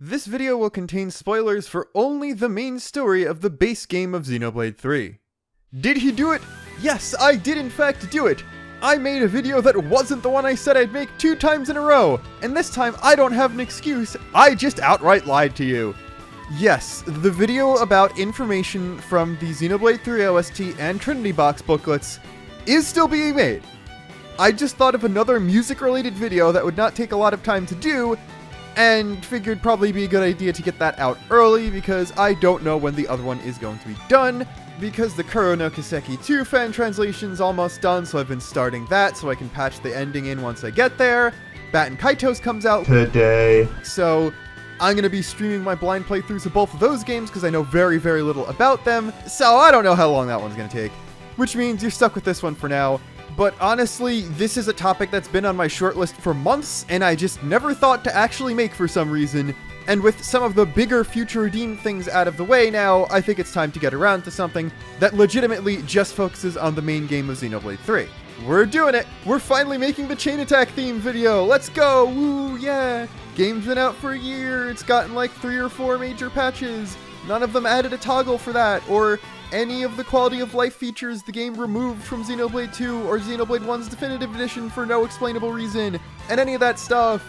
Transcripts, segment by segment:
This video will contain spoilers for only the main story of the base game of Xenoblade 3. Did he do it? Yes, I did in fact do it! I made a video that wasn't the one I said I'd make 2 times in a row, and this time I don't have an excuse, I just outright lied to you. Yes, the video about information from the Xenoblade 3 OST and Trinity Box booklets is still being made. I just thought of another music-related video that would not take a lot of time to do, and figured probably be a good idea to get that out early because I don't know when the other one is going to be done, because the Kuro no Kiseki 2 fan translation's almost done, so I've been starting that so I can patch the ending in once I get there. Batten Kaitos comes out today, so I'm going to be streaming my blind playthroughs of both of those games because I know very, very little about them, so I don't know how long that one's going to take, which means you're stuck with this one for now. But honestly, this is a topic that's been on my shortlist for months, and I just never thought to actually make for some reason. And with some of the bigger future redeemed things out of the way now, I think it's time to get around to something that legitimately just focuses on the main game of Xenoblade 3. We're doing it! We're finally making the Chain Attack theme video! Let's go! Woo, yeah! Game's been out for a year, it's gotten like 3 or 4 major patches. None of them added a toggle for that, or any of the quality of life features the game removed from Xenoblade 2 or Xenoblade 1's Definitive Edition for no explainable reason, and any of that stuff.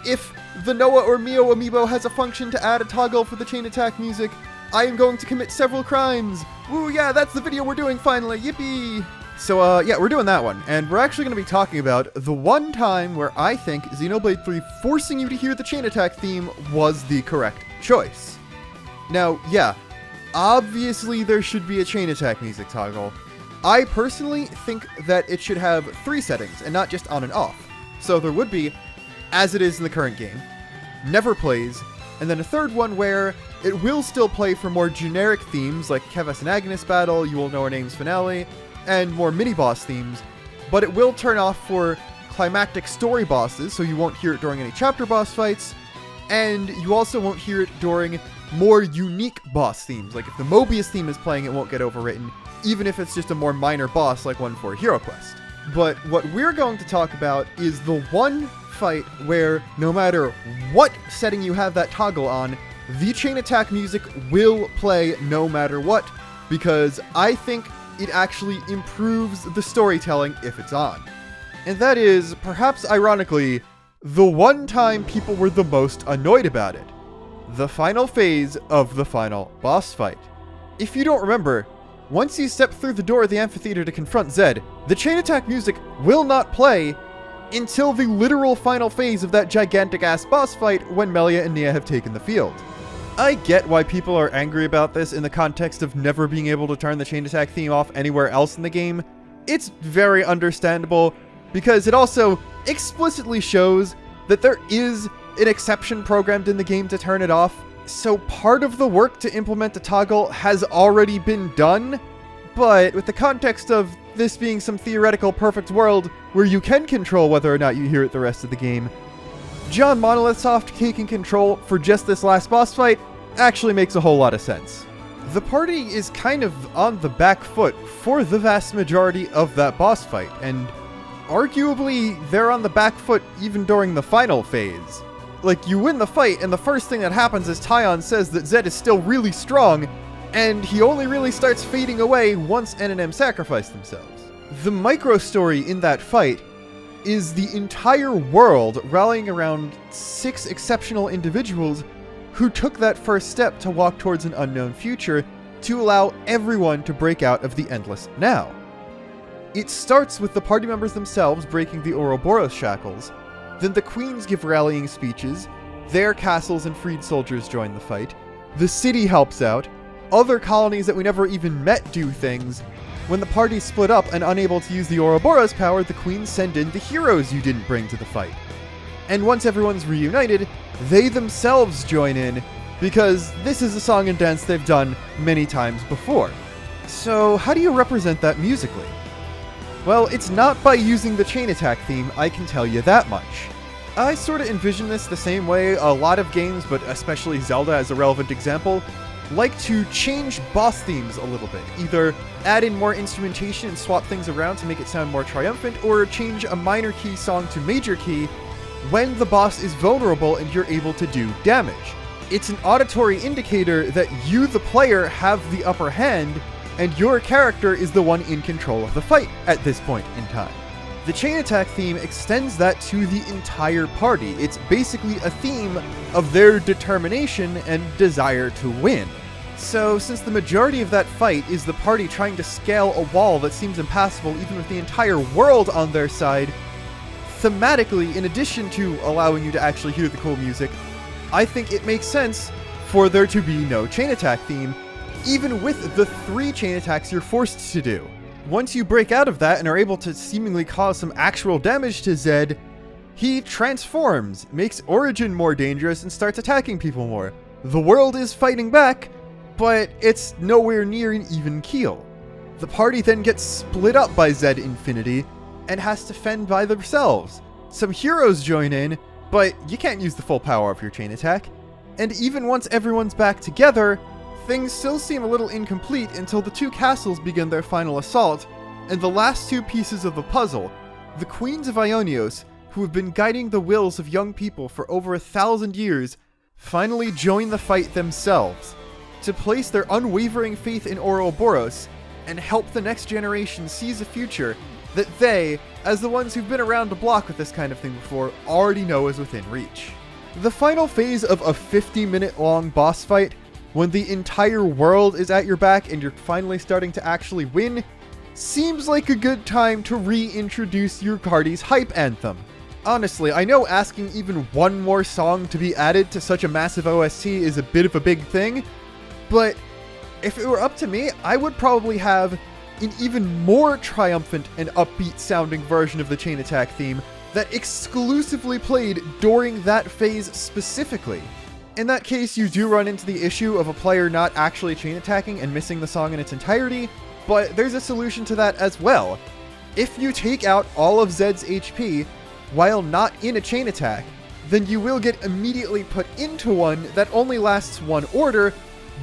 If the Noah or Mio amiibo has a function to add a toggle for the Chain Attack music, I am going to commit several crimes. Woo, yeah, that's the video we're doing finally, yippee! So, yeah, we're doing that one, and we're actually going to be talking about the one time where I think Xenoblade 3 forcing you to hear the Chain Attack theme was the correct choice. Now, yeah, obviously there should be a Chain Attack music toggle. I personally think that it should have 3 settings, and not just on and off. So there would be, as it is in the current game, never plays, and then a third one where it will still play for more generic themes like Kevas and Agnes Battle, You Will Know Our Names finale, and more mini-boss themes, but it will turn off for climactic story bosses, so you won't hear it during any chapter boss fights, and you also won't hear it during more unique boss themes. Like if the Mobius theme is playing, it won't get overwritten, even if it's just a more minor boss like one for Hero Quest. But what we're going to talk about is the one fight where no matter what setting you have that toggle on, the Chain Attack music will play no matter what, because I think it actually improves the storytelling if it's on. And that is, perhaps ironically, the one time people were the most annoyed about it. The final phase of the final boss fight. If you don't remember, once you step through the door of the amphitheater to confront Zed, the Chain Attack music will not play until the literal final phase of that gigantic-ass boss fight when Melia and Nia have taken the field. I get why people are angry about this in the context of never being able to turn the Chain Attack theme off anywhere else in the game. It's very understandable, because it also explicitly shows that there is an exception programmed in the game to turn it off, so part of the work to implement the toggle has already been done, but with the context of this being some theoretical perfect world where you can control whether or not you hear it the rest of the game, John Monolithsoft taking control for just this last boss fight actually makes a whole lot of sense. The party is kind of on the back foot for the vast majority of that boss fight, and arguably they're on the back foot even during the final phase. Like, you win the fight, and the first thing that happens is Taion says that Zed is still really strong, and he only really starts fading away once N&M sacrifice themselves. The micro-story in that fight is the entire world rallying around 6 exceptional individuals who took that first step to walk towards an unknown future to allow everyone to break out of the endless now. It starts with the party members themselves breaking the Ouroboros shackles. Then the queens give rallying speeches, their castles and freed soldiers join the fight, the city helps out, other colonies that we never even met do things. When the party split up and unable to use the Ouroboros power, the queens send in the heroes you didn't bring to the fight. And once everyone's reunited, they themselves join in, because this is a song and dance they've done many times before. So how do you represent that musically? Well, it's not by using the Chain Attack theme, I can tell you that much. I sort of envision this the same way a lot of games, but especially Zelda as a relevant example, like to change boss themes a little bit. Either add in more instrumentation and swap things around to make it sound more triumphant, or change a minor key song to major key when the boss is vulnerable and you're able to do damage. It's an auditory indicator that you, the player, have the upper hand, and your character is the one in control of the fight at this point in time. The chain attack theme extends that to the entire party. It's basically a theme of their determination and desire to win. So, since the majority of that fight is the party trying to scale a wall that seems impassable even with the entire world on their side, thematically, in addition to allowing you to actually hear the cool music, I think it makes sense for there to be no chain attack theme, even with the 3 chain attacks you're forced to do. Once you break out of that and are able to seemingly cause some actual damage to Zed, he transforms, makes Origin more dangerous, and starts attacking people more. The world is fighting back, but it's nowhere near an even keel. The party then gets split up by Zed Infinity and has to fend by themselves. Some heroes join in, but you can't use the full power of your chain attack. And even once everyone's back together, things still seem a little incomplete until the 2 castles begin their final assault, and the last 2 pieces of the puzzle, the Queens of Ionios, who have been guiding the wills of young people for over 1,000 years, finally join the fight themselves, to place their unwavering faith in Ouroboros and help the next generation seize a future that they, as the ones who've been around the block with this kind of thing before, already know is within reach. The final phase of a 50-minute long boss fight, when the entire world is at your back and you're finally starting to actually win, seems like a good time to reintroduce your party's hype anthem. Honestly, I know asking even one more song to be added to such a massive OST is a bit of a big thing, but if it were up to me, I would probably have an even more triumphant and upbeat sounding version of the chain attack theme that exclusively played during that phase specifically. In that case, you do run into the issue of a player not actually chain attacking and missing the song in its entirety, but there's a solution to that as well. If you take out all of Zed's HP while not in a chain attack, then you will get immediately put into one that only lasts 1 order,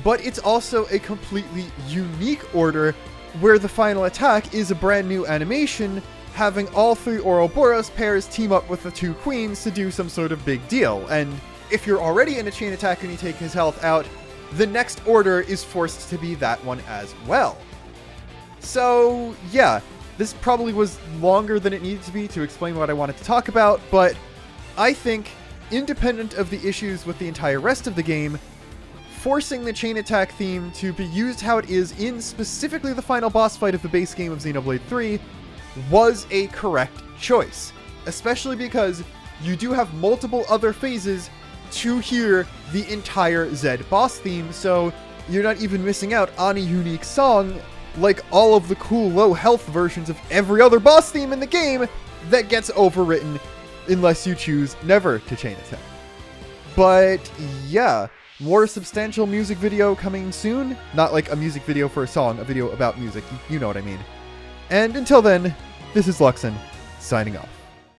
but it's also a completely unique order where the final attack is a brand new animation, having all 3 Ouroboros pairs team up with the 2 queens to do some sort of big deal, and if you're already in a chain attack and you take his health out, the next order is forced to be that one as well. So, yeah, this probably was longer than it needed to be to explain what I wanted to talk about, but I think, independent of the issues with the entire rest of the game, forcing the chain attack theme to be used how it is in specifically the final boss fight of the base game of Xenoblade 3 was a correct choice, especially because you do have multiple other phases to hear the entire Zed boss theme, so you're not even missing out on a unique song like all of the cool low health versions of every other boss theme in the game that gets overwritten unless you choose never to chain attack. But yeah, more substantial music video coming soon. Not like a music video for a song, a video about music, you know what I mean. And until then, this is Luxon, signing off.